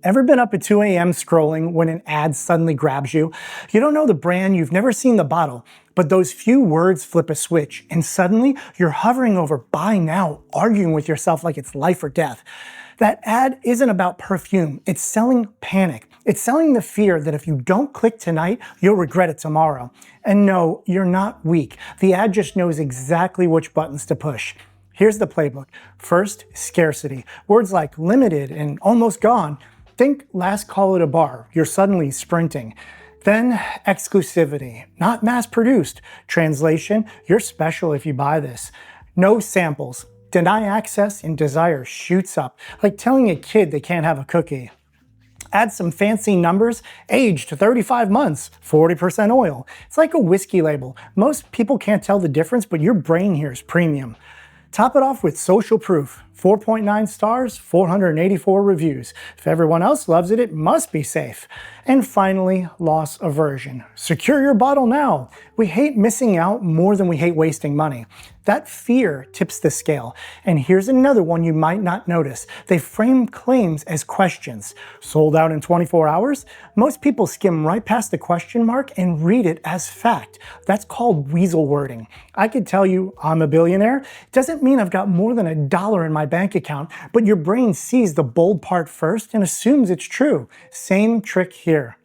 Ever been up at 2 a.m. scrolling when an ad suddenly grabs you? You don't know the brand, you've never seen the bottle, but those few words flip a switch and suddenly you're hovering over buy now, arguing with yourself like it's life or death. That ad isn't about perfume, it's selling panic. It's selling the fear that if you don't click tonight, you'll regret it tomorrow. And no, you're not weak. The ad just knows exactly which buttons to push. Here's the playbook. First, scarcity. Words like limited and almost gone. Think last call at a bar. You're suddenly sprinting. Then exclusivity, not mass produced. Translation, you're special if you buy this. No samples. Deny access and desire shoots up, like telling a kid they can't have a cookie. Add some fancy numbers, aged 35 months, 40% oil. It's like a whiskey label. Most people can't tell the difference, but your brain hears premium. Top it off with social proof. 4.9 stars, 484 reviews. If everyone else loves it, it must be safe. And finally, loss aversion. Secure your bottle now. We hate missing out more than we hate wasting money. That fear tips the scale. And here's another one you might not notice. They frame claims as questions. Sold out in 24 hours? Most people skim right past the question mark and read it as fact. That's called weasel wording. I could tell you I'm a billionaire. It doesn't mean I've got more than $1 in my bank account, but your brain sees the bold part first and assumes it's true. Same trick here.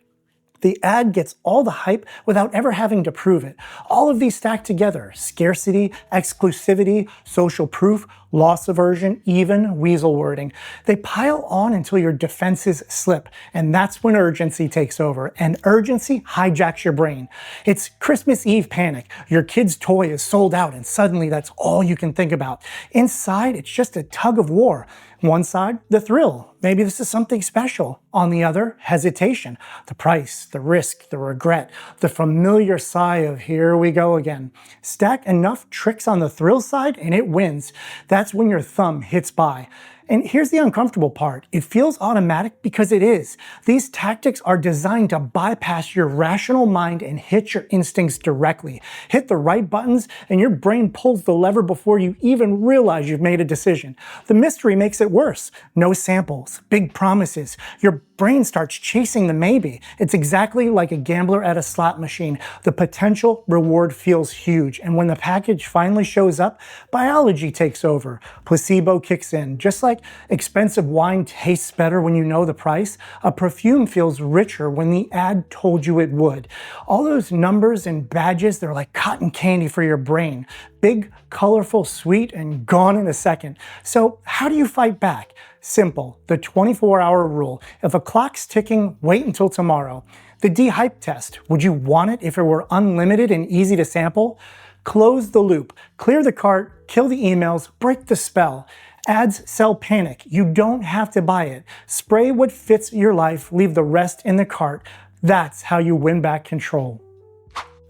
The ad gets all the hype without ever having to prove it. All of these stacked together: scarcity, exclusivity, social proof, loss aversion, even weasel wording. They pile on until your defenses slip, and that's when urgency takes over. And urgency hijacks your brain. It's Christmas Eve panic. Your kid's toy is sold out, and suddenly that's all you can think about. Inside, it's just a tug of war. One side, the thrill. Maybe this is something special. On the other, hesitation. The price, the risk, the regret, the familiar sigh of here we go again. Stack enough tricks on the thrill side and it wins. That's when your thumb hits buy. And here's the uncomfortable part. It feels automatic because it is. These tactics are designed to bypass your rational mind and hit your instincts directly. Hit the right buttons and your brain pulls the lever before you even realize you've made a decision. The mystery makes it worse. No samples, big promises. Your brain starts chasing the maybe. It's exactly like a gambler at a slot machine. The potential reward feels huge, and when the package finally shows up, biology takes over. Placebo kicks in. Just like expensive wine tastes better when you know the price, a perfume feels richer when the ad told you it would. All those numbers and badges, they're like cotton candy for your brain. Big, colorful, sweet, and gone in a second. So how do you fight back? Simple, the 24-hour rule. If a clock's ticking, wait until tomorrow. The de-hype test, would you want it if it were unlimited and easy to sample? Close the loop, clear the cart, kill the emails, break the spell. Ads sell panic. You don't have to buy it. Spray what fits your life, leave the rest in the cart. That's how you win back control.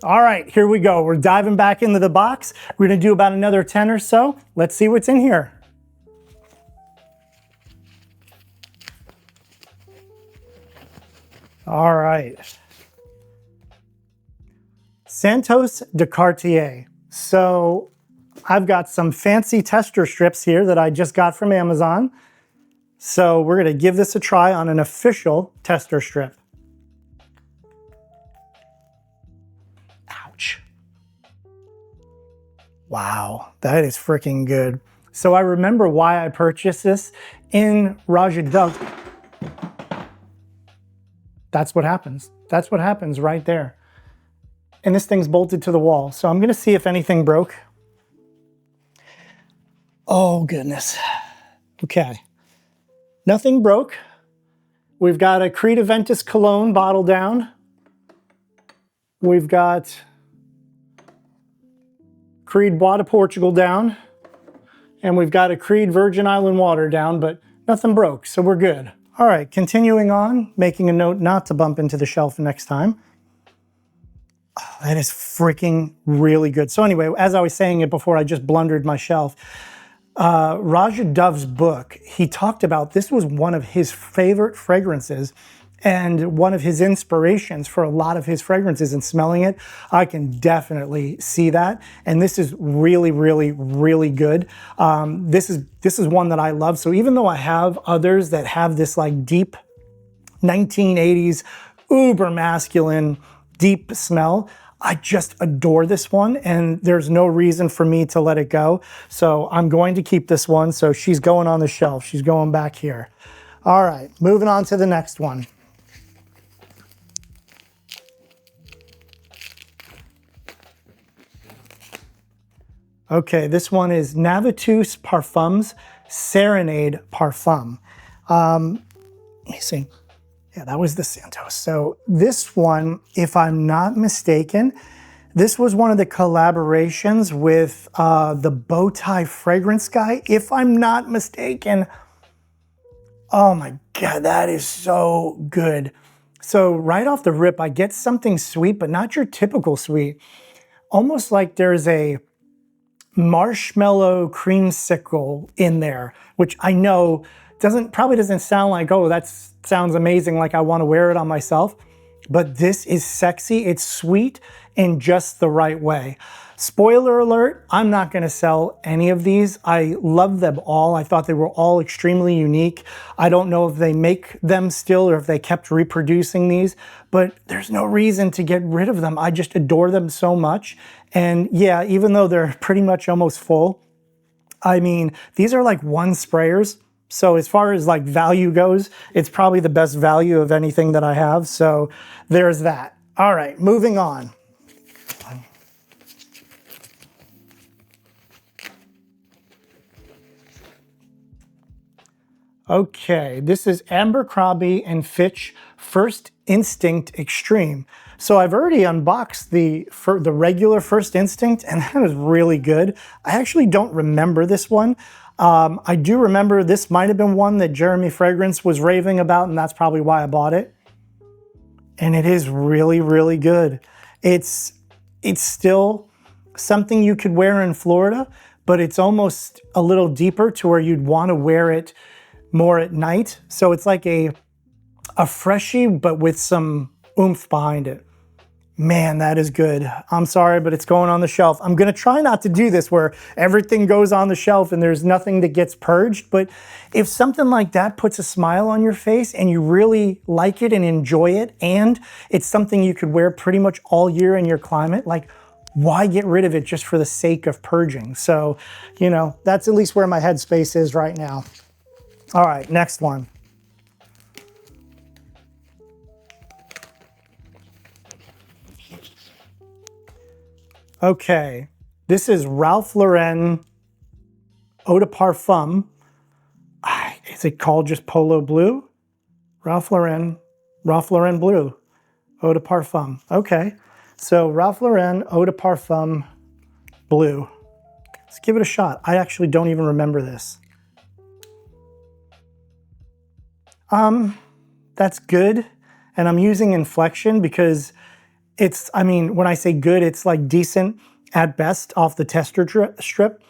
All right, here we go. We're diving back into the box. We're gonna do about another 10 or so. Let's see what's in here. All right. Santos de Cartier. So I've got some fancy tester strips here that I just got from Amazon. So we're gonna give this a try on an official tester strip. Ouch. Wow, that is freaking good. So I remember why I purchased this in Raja Dove. That's what happens. That's what happens right there. And this thing's bolted to the wall. So I'm gonna see if anything broke. Oh goodness. Okay. Nothing broke. We've got a Creed Aventus cologne bottle down. We've got Creed Bois de Portugal down. And we've got a Creed Virgin Island water down, but nothing broke, so we're good. All right, continuing on, making a note not to bump into the shelf next time. Oh, that is freaking really good. So anyway, as I was saying it before, I just blundered my shelf. Raja Dove's book, he talked about this was one of his favorite fragrances and one of his inspirations for a lot of his fragrances, and smelling it, I can definitely see that. And this is really, really, really good. This is one that I love. So even though I have others that have this like deep 1980s, uber masculine, deep smell. I just adore this one, and there's no reason for me to let it go. So I'm going to keep this one. So she's going on the shelf. She's going back here. All right, moving on to the next one. Okay, this one is Navitus Parfums Serenade Parfum. Let me see. Yeah, that was the Santos. So this one, if I'm not mistaken, this was one of the collaborations with the bow tie fragrance guy, if I'm not mistaken. Oh my God, that is so good. So right off the rip, I get something sweet, but not your typical sweet. Almost like there's a marshmallow creamsicle in there, which I know probably doesn't sound like, oh, that sounds amazing, like I want to wear it on myself. But this is sexy, it's sweet in just the right way. Spoiler alert, I'm not going to sell any of these. I love them all. I thought they were all extremely unique. I don't know if they make them still or if they kept reproducing these, but there's no reason to get rid of them. I just adore them so much. And yeah, even though they're pretty much almost full, I mean, these are like one sprayers. So as far as like value goes, it's probably the best value of anything that I have. So there's that. All right, moving on. Okay, this is Abercrombie and Fitch First Instinct Extreme. So I've already unboxed the regular First Instinct, and that is really good. I actually don't remember this one. I do remember this might have been one that Jeremy Fragrance was raving about, and that's probably why I bought it. And it is really, really good. It's still something you could wear in Florida, but it's almost a little deeper to where you'd want to wear it more at night. So it's like a freshie, but with some oomph behind it. Man, that is good. I'm sorry, but it's going on the shelf. I'm gonna try not to do this where everything goes on the shelf and there's nothing that gets purged, but if something like that puts a smile on your face and you really like it and enjoy it, and it's something you could wear pretty much all year in your climate, like why get rid of it just for the sake of purging? So, you know, that's at least where my headspace is right now. All right, next one. Okay, this is Ralph Lauren Eau de Parfum. Is it called just Polo Blue? Ralph Lauren Blue, Eau de Parfum. Okay, so Ralph Lauren Eau de Parfum Blue. Let's give it a shot. I actually don't even remember this. That's good. And I'm using inflection because it's, I mean, when I say good, it's like decent at best off the tester strip.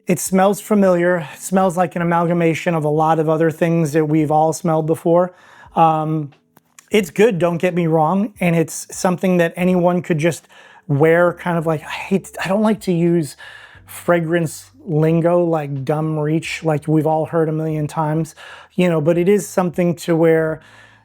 It smells familiar. It smells like an amalgamation of a lot of other things that we've all smelled before. It's good, don't get me wrong. And it's something that anyone could just wear, kind of like, I don't like to use fragrance lingo like dumb reach, like we've all heard a million times, you know, but it is something to where,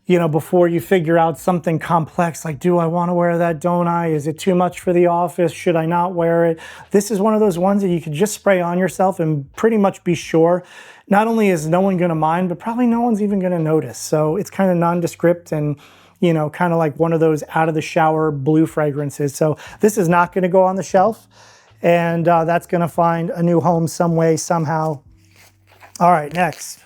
you know, before you figure out something complex, like, do I want to wear that? Don't I? Is it too much for the office? Should I not wear it? This is one of those ones that you could just spray on yourself and pretty much be sure. Not only is no one going to mind, but probably no one's even going to notice. So it's kind of nondescript and, you know, kind of like one of those out of the shower blue fragrances. So this is not going to go on the shelf. And that's going to find a new home some way, somehow. All right, next.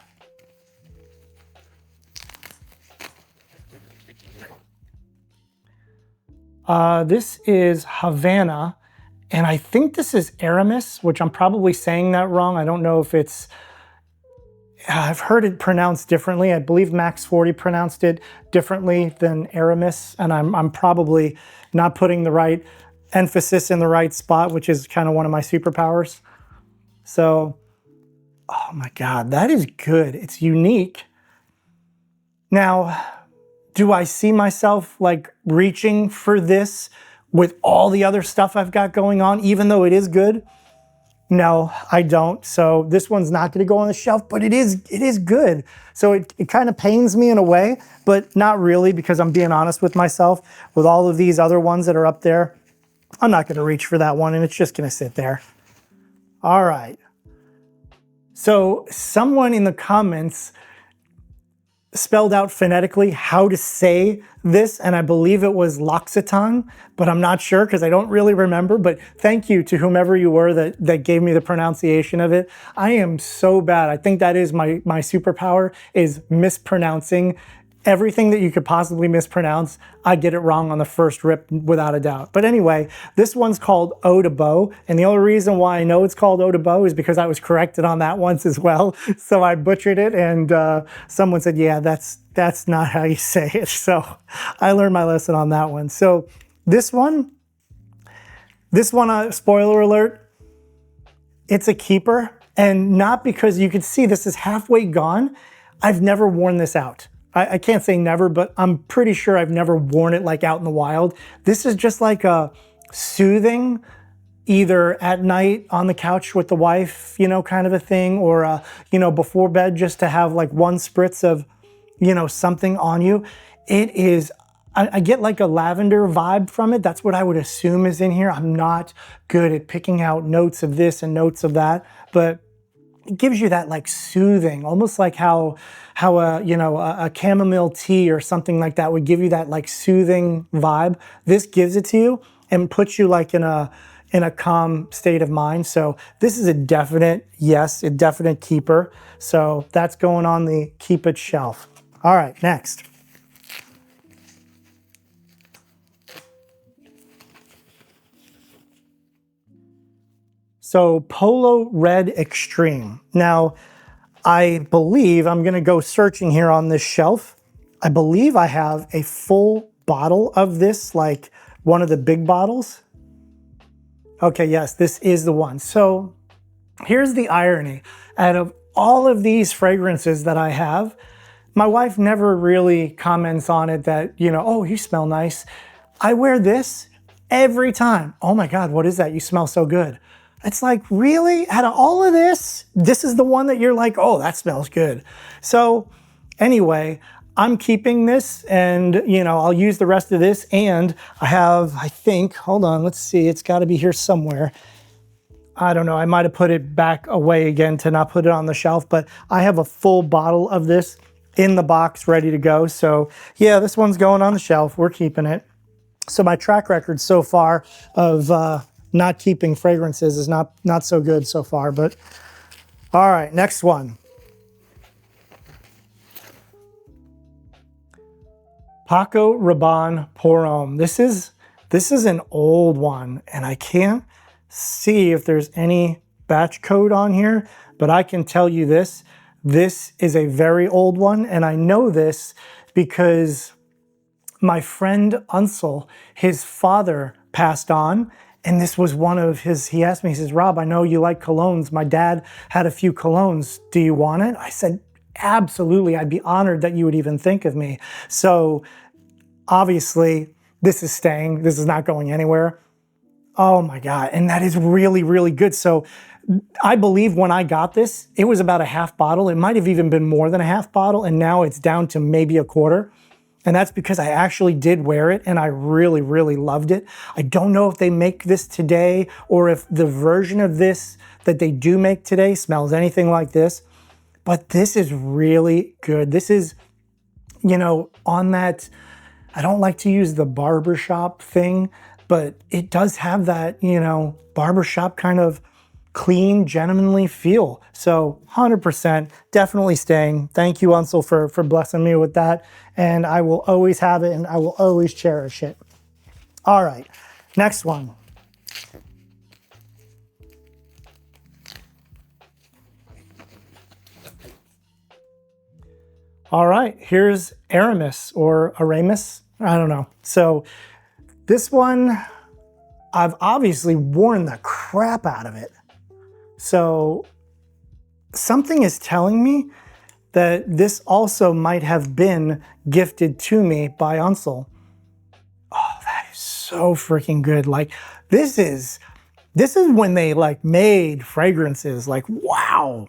This is Havana, and I think this is Aramis, which I'm probably saying that wrong. I don't know if it's, I've heard it pronounced differently. I believe Max 40 pronounced it differently than Aramis, and I'm probably not putting the right emphasis in the right spot, which is kind of one of my superpowers. So, oh my God, that is good. It's unique. Now, do I see myself like reaching for this with all the other stuff I've got going on, even though it is good? No, I don't. So this one's not going to go on the shelf, but it is good. So it kind of pains me in a way, but not really, because I'm being honest with myself. With all of these other ones that are up there, I'm not going to reach for that one, and it's just going to sit there. All right. So someone in the comments spelled out phonetically how to say this, and I believe it was L'Occitane, but I'm not sure because I don't really remember. But thank you to whomever you were that gave me the pronunciation of it. I am so bad. I think that is my superpower, is mispronouncing. Everything that you could possibly mispronounce, I get it wrong on the first rip without a doubt. But anyway, this one's called Eau de Baux, and the only reason why I know it's called Eau de Baux is because I was corrected on that once as well. So I butchered it, and someone said, yeah, that's not how you say it. So I learned my lesson on that one. So this one, spoiler alert, it's a keeper, and not because you can see this is halfway gone. I've never worn this out. I can't say never, but I'm pretty sure I've never worn it like out in the wild. This is just like a soothing, either at night on the couch with the wife, you know, kind of a thing, or, you know, before bed, just to have like one spritz of, you know, something on you. It is, I get like a lavender vibe from it. That's what I would assume is in here. I'm not good at picking out notes of this and notes of that, but it gives you that like soothing, almost like how you know, a chamomile tea or something like that would give you that like soothing vibe. This gives it to you and puts you like in a calm state of mind. So this is a definite yes, a definite keeper. So that's going on the keep it shelf. All right, next. So Polo Red Extreme. Now, I believe I'm gonna go searching here on this shelf. I believe I have a full bottle of this, like one of the big bottles. Okay, yes, this is the one. So here's the irony. Out of all of these fragrances that I have, my wife never really comments on it that, you know, oh, you smell nice. I wear this every time. Oh my God, what is that? You smell so good. It's like, really? Out of all of this, this is the one that you're like, oh, that smells good. So anyway, I'm keeping this, and you know, I'll use the rest of this, and I have, I think, hold on, let's see, it's gotta be here somewhere. I don't know, I might have put it back away again to not put it on the shelf, but I have a full bottle of this in the box ready to go. So yeah, this one's going on the shelf, we're keeping it. So my track record so far of not keeping fragrances is not so good so far, but all right, next one. Paco Rabanne Pour Homme. This is an old one, and I can't see if there's any batch code on here, but I can tell you this is a very old one, and I know this because my friend Unsel, his father passed on, and this was one of his, he asked me, he says, Rob, I know you like colognes. My dad had a few colognes. Do you want it? I said, absolutely. I'd be honored that you would even think of me. So obviously this is staying. This is not going anywhere. Oh my God. And that is really, really good. So I believe when I got this, it was about a half bottle. It might have even been more than a half bottle. And now it's down to maybe a quarter. And that's because I actually did wear it and I really, really loved it. I don't know if they make this today or if the version of this that they do make today smells anything like this, but this is really good. This is, you know, on that, I don't like to use the barbershop thing, but it does have that, you know, barbershop kind of clean, gentlemanly feel. So 100% definitely staying. Thank you, Unsel, for blessing me with that. And I will always have it and I will always cherish it. All right, next one. All right, here's Aramis or Aramis, I don't know. So this one, I've obviously worn the crap out of it. So something is telling me that this also might have been gifted to me by Unsel. Oh, that is so freaking good. Like, this is This is when they like made fragrances, like, wow.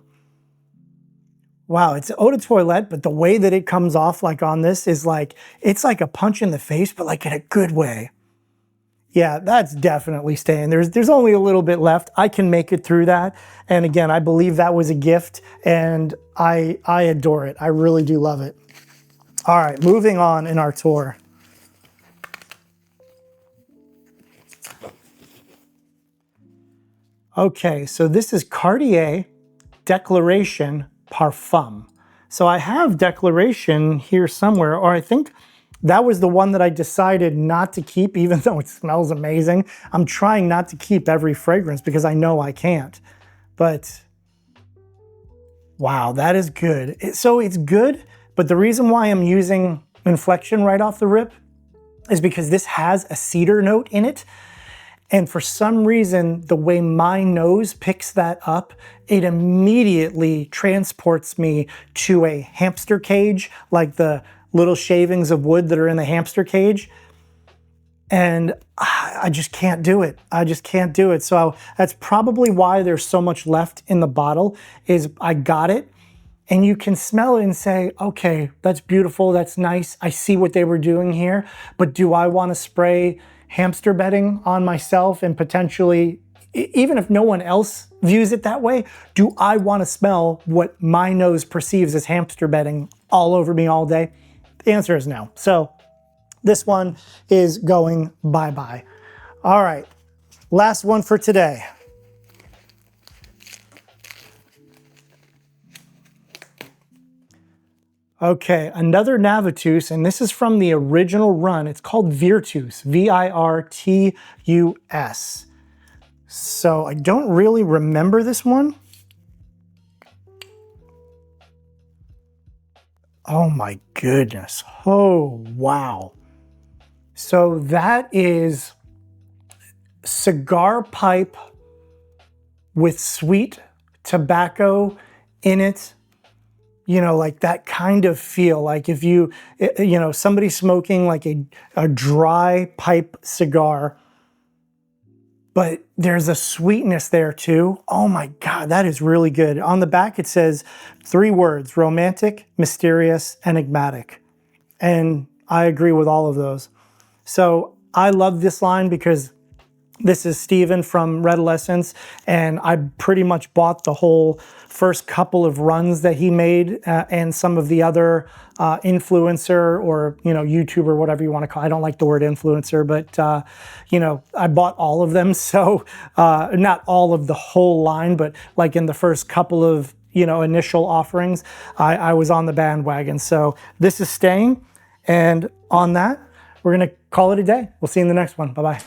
Wow, it's eau de toilette, but the way that it comes off like on this is like, it's like a punch in the face, but like in a good way. Yeah, that's definitely staying. There's only a little bit left. I can make it through that. And again, I believe that was a gift and I adore it. I really do love it. All right, moving on in our tour. Okay, so this is Cartier Declaration Parfum. So I have Declaration here somewhere, or I think that was the one that I decided not to keep, even though it smells amazing. I'm trying not to keep every fragrance because I know I can't. But wow, that is good. So it's good, but the reason why I'm using Inflection right off the rip is because this has a cedar note in it. And for some reason, the way my nose picks that up, it immediately transports me to a hamster cage, like the little shavings of wood that are in the hamster cage. And I just can't do it. I just can't do it. So that's probably why there's so much left in the bottle, is I got it. And you can smell it and say, okay, that's beautiful, that's nice. I see what they were doing here. But do I want to spray hamster bedding on myself and potentially, even if no one else views it that way, do I want to smell what my nose perceives as hamster bedding all over me all day? The answer is no. So this one is going bye-bye. All right, last one for today. Okay, another Navitus, and this is from the original run. It's called Virtus, V-I-R-T-U-S. So I don't really remember this one. Oh my goodness. Oh, wow. So that is cigar pipe with sweet tobacco in it. You know, like that kind of feel, like if you know, somebody smoking like a dry pipe cigar, but there's a sweetness there too. Oh my God, that is really good. On the back, it says 3 words: romantic, mysterious, enigmatic. And I agree with all of those. So I love this line because this is Steven from Redolescence, and I pretty much bought the whole first couple of runs that he made, and some of the other influencer or, you know, YouTuber, whatever you want to call it. I don't like the word influencer, but you know, I bought all of them. So not all of the whole line, but like in the first couple of, you know, initial offerings, I was on the bandwagon. So this is staying, and on that, we're gonna call it a day. We'll see you in the next one. Bye-bye.